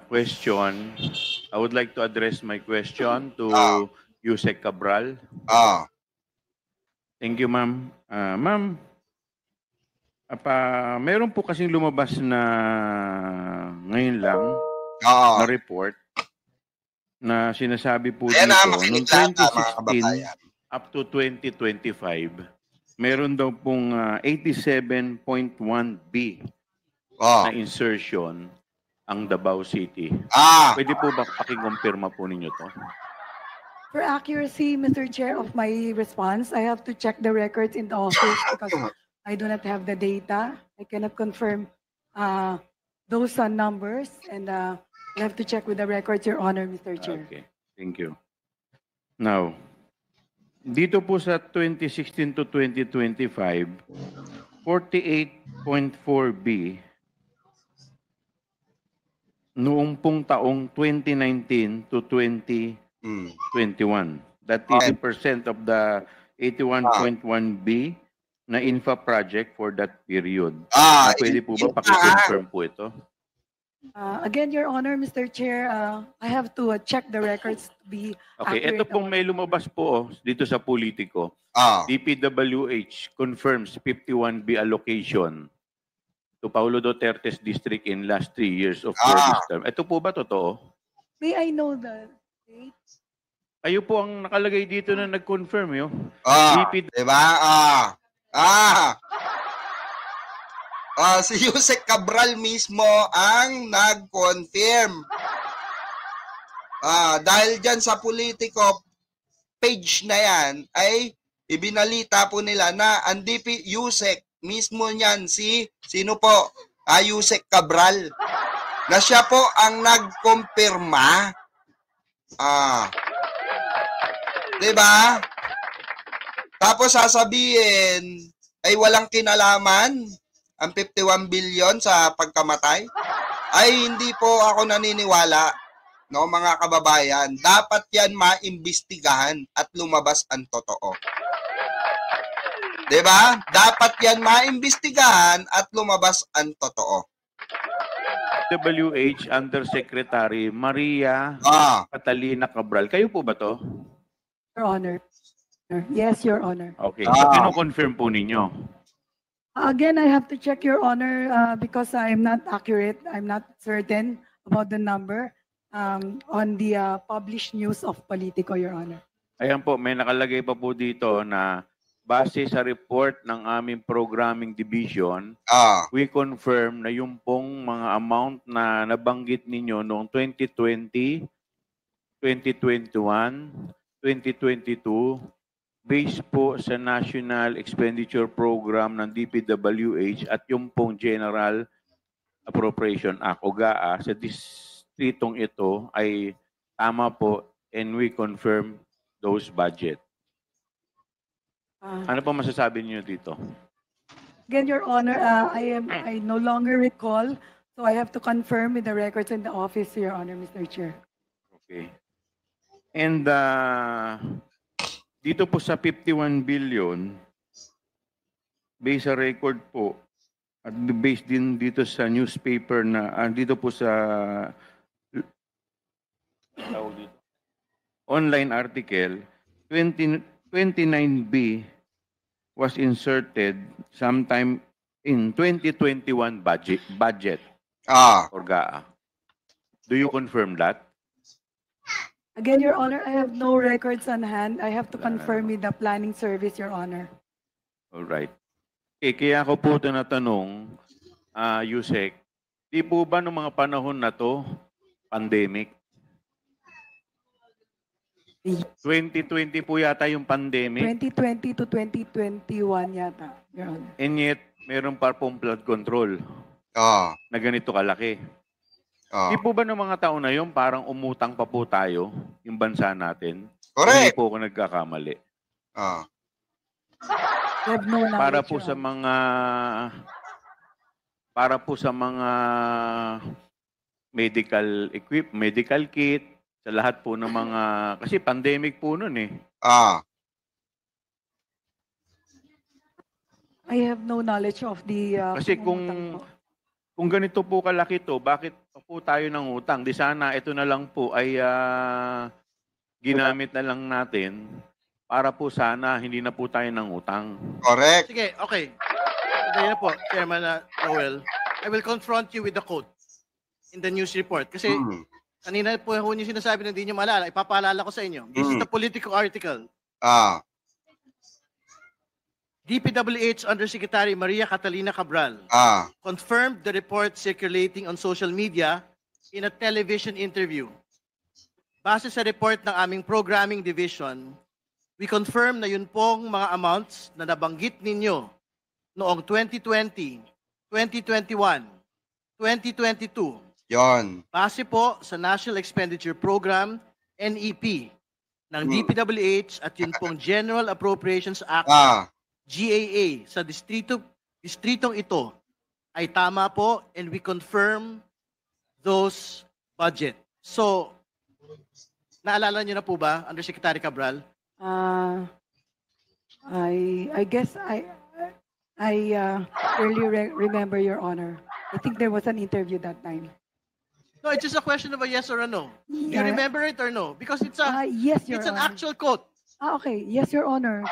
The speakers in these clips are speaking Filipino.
question. I would like to address my question to Yusek Cabral. Thank you, ma'am. Ma'am, meron po kasing lumabas na ngayon lang na report na sinasabi po dito noong 2016 up to 2025, meron daw pong 87.1B na insertion ang Davao City. Pwede po ba pakikumpirma po ninyo to? For accuracy, Mr. Chair, of my response, I have to check the records in the office because I do not have the data. I cannot confirm those numbers, and I have to check with the records, Your Honor, Mr. Chair. Okay, thank you. Now, dito po sa 2016 to 2025, 48.4B noong pong taong 2019 to 2021. That is 80% of the 81.1B na infra project for that period. Pwede po ba pakiconfirm po ito? Again, Your Honor, Mr. Chair, I have to check the records to be okay, accurate. ito pong may lumabas po dito sa Politico. DPWH confirms 51B allocation to Paulo Duterte's district in last 3 years of service term. Ito po ba totoo? May I know the date? Kayo po ang nakalagay dito na nag-confirm yun. Diba? Si Yusek Cabral mismo ang nag-confirm. Dahil dyan sa Politico page na yan, ay ibinalita po nila na ang DP Yusek mismo niyan, sino po? Yusek Cabral. Na siya po ang nagkumpirma. Diba? Tapos sasabihin, ay walang kinalaman ang 51 billion sa pagkamatay? Ay hindi po ako naniniwala, no, mga kababayan. Dapat yan maimbestigahan at lumabas ang totoo. Diba? Dapat yan maimbestigahan at lumabas ang totoo. WH Undersecretary Maria Catalina Cabral. Kayo po ba to? Your Honor. Yes, Your Honor. Okay. Kino-confirm po ninyo? Again, I have to check, Your Honor, because I'm not accurate. I'm not certain about the number on the published news of Politico, Your Honor. Ayan po, may nakalagay pa po dito na base sa report ng aming programming division, we confirm na yung pong mga amount na nabanggit ninyo noong 2020, 2021, 2022, based po sa National Expenditure Program ng DPWH at yung pong General Appropriation Act o GAA sa distritong ito ay tama po, and we confirm those budget. Ano po masasabi niyo dito? Again, Your Honor, I no longer recall, so I have to confirm with the records in the office, Your Honor, Mr. Chair. Okay. And dito po sa 51 billion, based sa record po, at based din dito sa newspaper na, dito po sa online article, 29B was inserted sometime in 2021 budget or GAA. Do you confirm that? Again, Your Honor, I have no records on hand. I have to confirm with the planning service, Your Honor. All right. Okay, kaya ako po tinatanong, Yusek, di po ba noong mga panahon na to, pandemic? 2020 po yata yung pandemic. 2020 to 2021 yata, Your Honor. And yet, meron pa pong flood control na ganito kalaki. Di po ba ng mga taon na yun, parang umutang pa po tayo, yung bansa natin? Correct. Hindi po ako nagkakamali. Para po sa mga medical medical kit, sa lahat po ng mga, kasi pandemic po nun eh. I have no knowledge of the Kasi kung kung ganito po kalaki to, bakit pa po tayo ng utang? Di sana ito na lang po ay ginamit na lang natin para po sana hindi na po tayo ng utang. Correct. Sige, okay. Ganyan na po, Chairman Noel. I will confront you with the code in the news report. Kasi kanina po yung sinasabi na hindi nyo maalala, ipapaalala ko sa inyo. This is the Politico article. DPWH Undersecretary Maria Catalina Cabral confirmed the report circulating on social media in a television interview. Base sa report ng aming programming division, we confirm na yun pong mga amounts na nabanggit ninyo noong 2020, 2021, 2022. Yon. Base po sa National Expenditure Program, NEP, ng DPWH at yun pong General Appropriations Act, GAA, sa distritong ito ay tama po and we confirm those budget. So, naalala niyo na po ba, Undersecretary Cabral? I guess I really remember, Your Honor. I think there was an interview that time. No, it's just a question of a yes or a no. Do you remember it or no? Because it's a yes, Your it's an Honor. actual quote. Okay. Yes, Your Honor.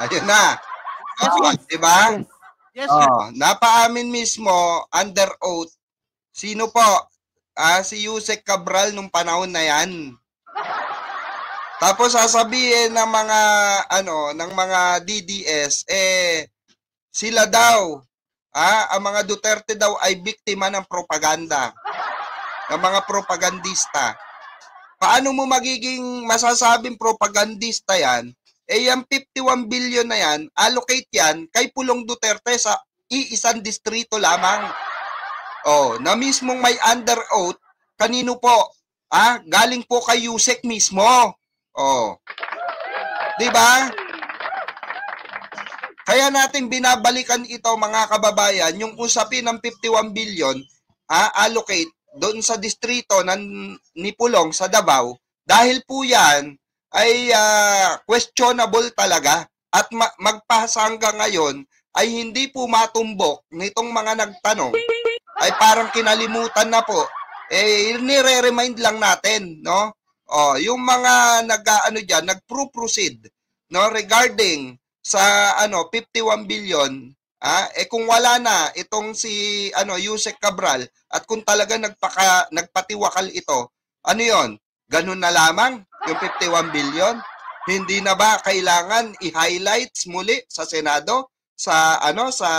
Ayun na. Diba? Yes, Napaamin mismo, under oath, sino po? Si Yusek Cabral nung panahon na yan. Tapos sasabihin ng mga ng mga DDS sila daw ang mga Duterte daw ay biktima ng propaganda. Ng mga propagandista. Paano mo magiging masasabing propagandista yan? Yung 51 billion na yan, allocate yan kay Pulong Duterte sa iisang distrito lamang. Na mismong may under oath, kanino po? Galing po kay Yusek mismo. Diba? Kaya natin binabalikan ito mga kababayan, yung usapin ng 51 billion, allocate doon sa distrito ni Pulong sa Davao, dahil po yan ay questionable talaga at magpasa hanggang ngayon ay hindi po matumbok nitong mga nagtanong, ay parang kinalimutan na po. Nire-remind lang natin, no? Yung mga nag-proceed, no, regarding sa 51 billion, kung wala na itong si Yusek Cabral at kung talaga nagpatiwakal ito, ano yon? Ganun na lamang yung 51 billion? Hindi na ba kailangan i-highlights muli sa Senado, sa sa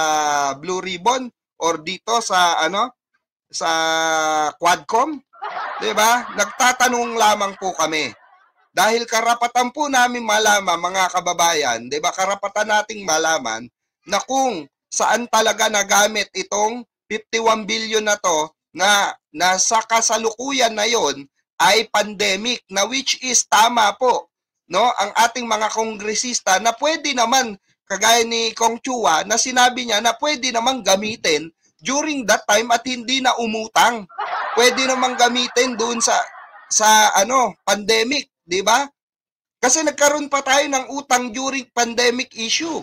Blue Ribbon or dito sa sa Quadcom? 'Di ba? Nagtatanong lamang po kami. Dahil karapatan po namin malaman, mga kababayan, 'di ba? Karapatan nating malaman na kung saan talaga nagamit itong 51 billion na to, na nasa kasalukuyan na 'yon ay pandemic, na which is tama po, no, ang ating mga kongresista na pwede naman, kagaya ni Kong Chua, na sinabi niya na pwede naman gamitin during that time at hindi na umutang. Pwede naman gamitin doon sa pandemic, di ba? Kasi nagkaroon pa tayo ng utang during pandemic issue.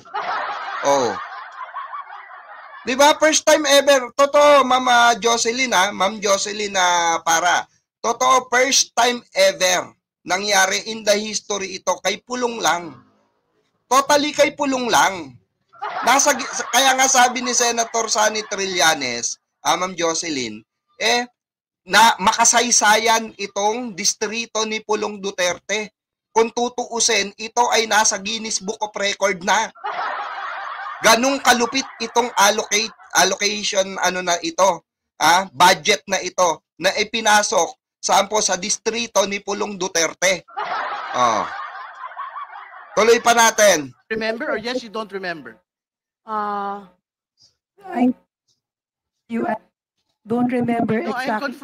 Di ba? First time ever. Totoo, Ma'am Jocelyn para. Totoo, first time ever nangyari in the history ito kay Pulong lang. Totally kay Pulong lang. Kaya nga sabi ni Senator Sonny Trillanes, Ma'am Jocelyn, na makasaysayan itong distrito ni Pulong Duterte. Kung tutuusin, ito ay nasa Guinness Book of Record na. Ganong kalupit itong allocation na ito, budget na ito, na ipinasok saan po sa distrito ni Pulong Duterte. Tuloy pa natin. Remember or yes, you don't remember? You don't remember No, exactly.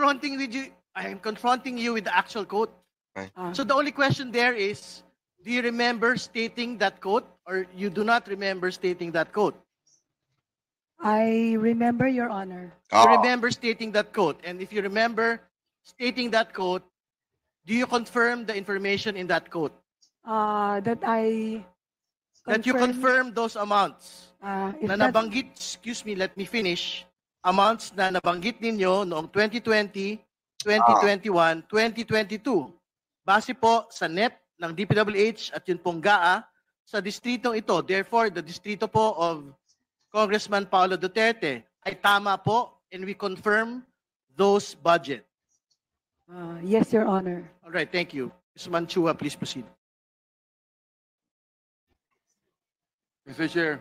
I'm confronting you with the actual quote. Okay. So the only question there is, do you remember stating that quote or you do not remember stating that quote? I remember, Your Honor. You remember stating that quote. And if you remember stating that quote, do you confirm the information in that quote? That That you confirm those amounts if na that's- nabanggit, excuse me, let me finish, amounts na nabanggit ninyo noong 2020, 2021, 2022. Base po sa NEP ng DPWH at yun pong GAA sa distritong ito. Therefore, the distrito po of Congressman Paulo Duterte ay tama po and we confirm those budget. Yes, Your Honor. All right, thank you. Ms. Manchua, please proceed. Mr. Chair,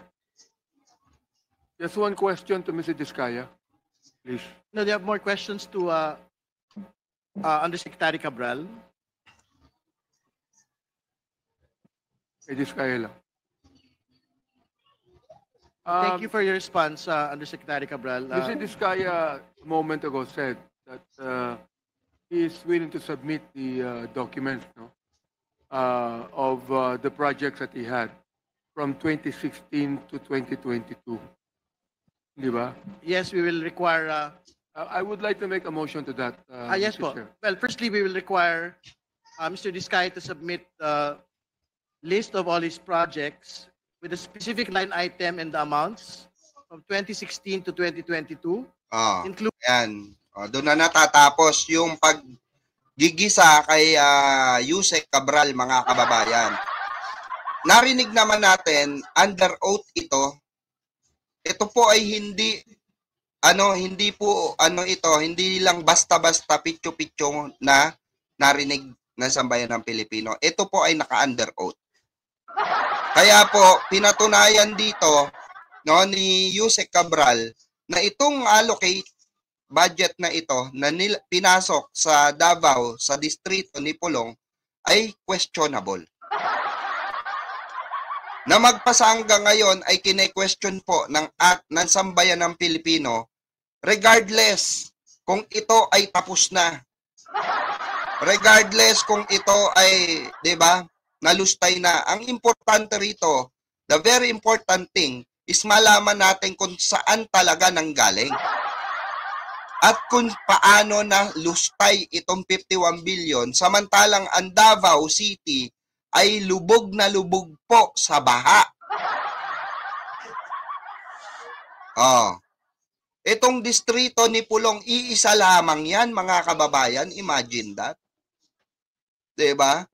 just one question to Mr. Diskaya, please. No, do you have more questions to Undersecretary Cabral? Kay Diskaya lang. Thank you for your response, Undersecretary Cabral. Mr. Diskaya a moment ago said that he is willing to submit the documents, no, of the projects that he had from 2016 to 2022. Di ba? Yes, we will require... I would like to make a motion to that. yes Mr. po. Chair. Well, firstly, we will require Mr. Diskaya to submit list of all his projects with a specific line item and the amounts from 2016 to 2022. Include Yan. Doon na natatapos yung paggigisa kay Yusek Cabral, mga kababayan. Narinig naman natin, under oath ito. Ito po ay hindi lang basta-basta pityo-pityo na narinig ng sambayan ng Pilipino. Ito po ay naka-under oath. Kaya po, pinatunayan dito, no, ni Yusek Cabral na itong allocate budget na ito na pinasok sa Davao, sa distrito ni Pulong, ay questionable. Na magpasa hanggang ngayon ay kine-question po ng sambayan ng Pilipino regardless kung ito ay tapos na. Regardless kung ito ay, 'di ba, nalustay na. Ang importante rito, the very important thing is malaman natin kung saan talaga nanggaling. At kung paano na lustay itong 51 billion samantalang ang Davao City ay lubog na lubog po sa baha. Itong distrito ni Pulong, iisa lamang yan, mga kababayan. Imagine that. Diba?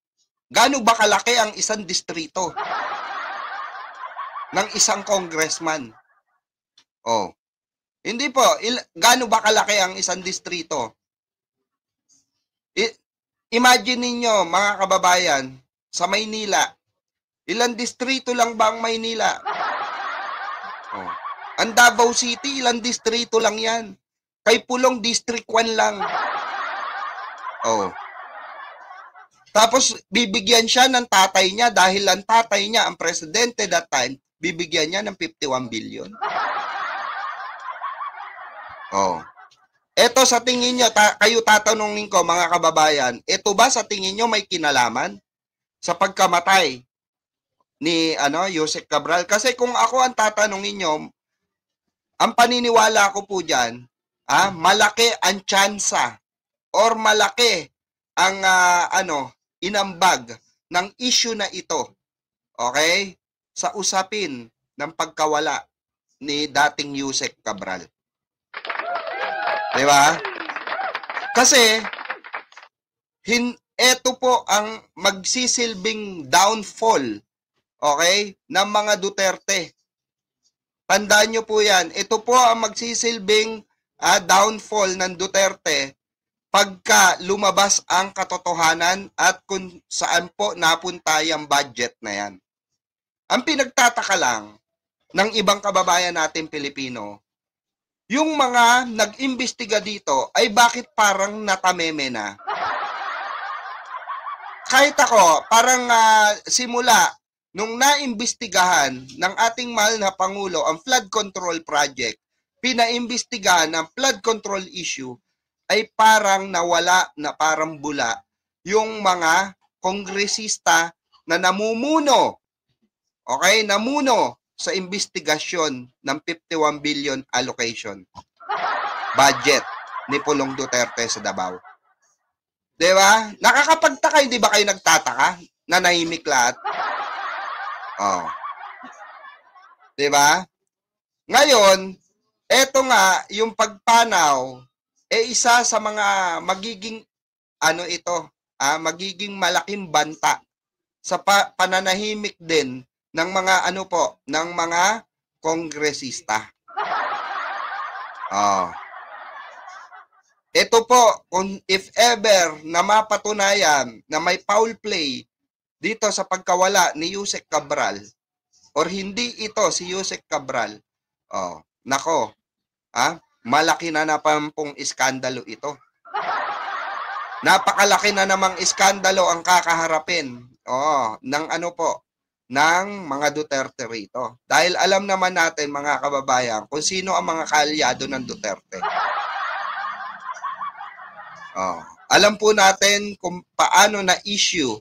Gaano ba kalaki ang isang distrito ng isang congressman? Hindi po. Gaano ba kalaki ang isang distrito? Imagine ninyo, mga kababayan, sa Maynila, ilang distrito lang ba ang Maynila? Ang Davao City, ilang distrito lang yan. Kay Pulong, District 1 lang. Tapos, bibigyan siya ng tatay niya dahil ang tatay niya, ang presidente that time, bibigyan niya ng 51 billion. Ito sa tingin niyo, kayo tatanungin ko, mga kababayan, ito ba sa tingin niyo may kinalaman sa pagkamatay ni Yusek Cabral? Kasi kung ako ang tatanungin niyo, ang paniniwala ko po diyan, malaki ang tsansa or malaki ang inambag ng issue na ito. Okay? Sa usapin ng pagkawala ni dating Yusek Cabral. Diba? Kasi, ito po ang magsisilbing downfall, okay, ng mga Duterte. Tandaan nyo po yan. Ito po ang magsisilbing downfall ng Duterte pagka lumabas ang katotohanan at kung saan po napunta yung budget na yan. Ang pinagtataka lang ng ibang kababayan natin Pilipino, yung mga nag-imbestiga dito ay bakit parang natameme na. Kahit ako, parang simula nung naimbestigahan ng ating mahal na Pangulo ang flood control project, pinaimbestigahan ang flood control issue, ay parang nawala na parang bula yung mga kongresista na namumuno, okay, namuno sa investigasyon ng 51 billion allocation budget ni Pulong Duterte sa Davao. Diba? Nakakapagtaka, hindi ba kayo nagtataka? Nanahimik lahat. Diba? Ngayon, Eto nga, yung pagpanaw, isa sa mga magiging, magiging malaking banta sa pananahimik din ng mga, ng mga kongresista. Ito po, kung if ever na mapatunayan na may foul play dito sa pagkawala ni Yusek Cabral, or hindi ito si Yusek Cabral, nako, malaki na pong iskandalo ito. Napakalaki na namang iskandalo ang kakaharapin ng ng mga Duterte rito. Dahil alam naman natin, mga kababayan, kung sino ang mga kaalyado ng Duterte. Alam po natin kung paano na issue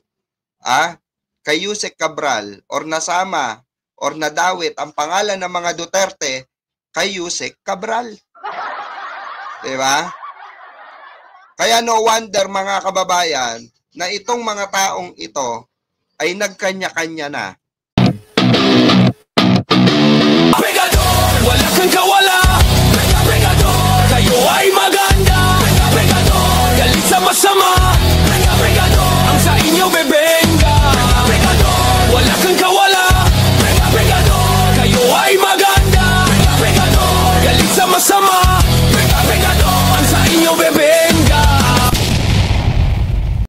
kay Yusek Cabral or nasama or nadawit ang pangalan ng mga Duterte kay Yusek Cabral. Diba? Kaya no wonder, mga kababayan, na itong mga taong ito ay nagkanya-kanya na. Wala kang gawa!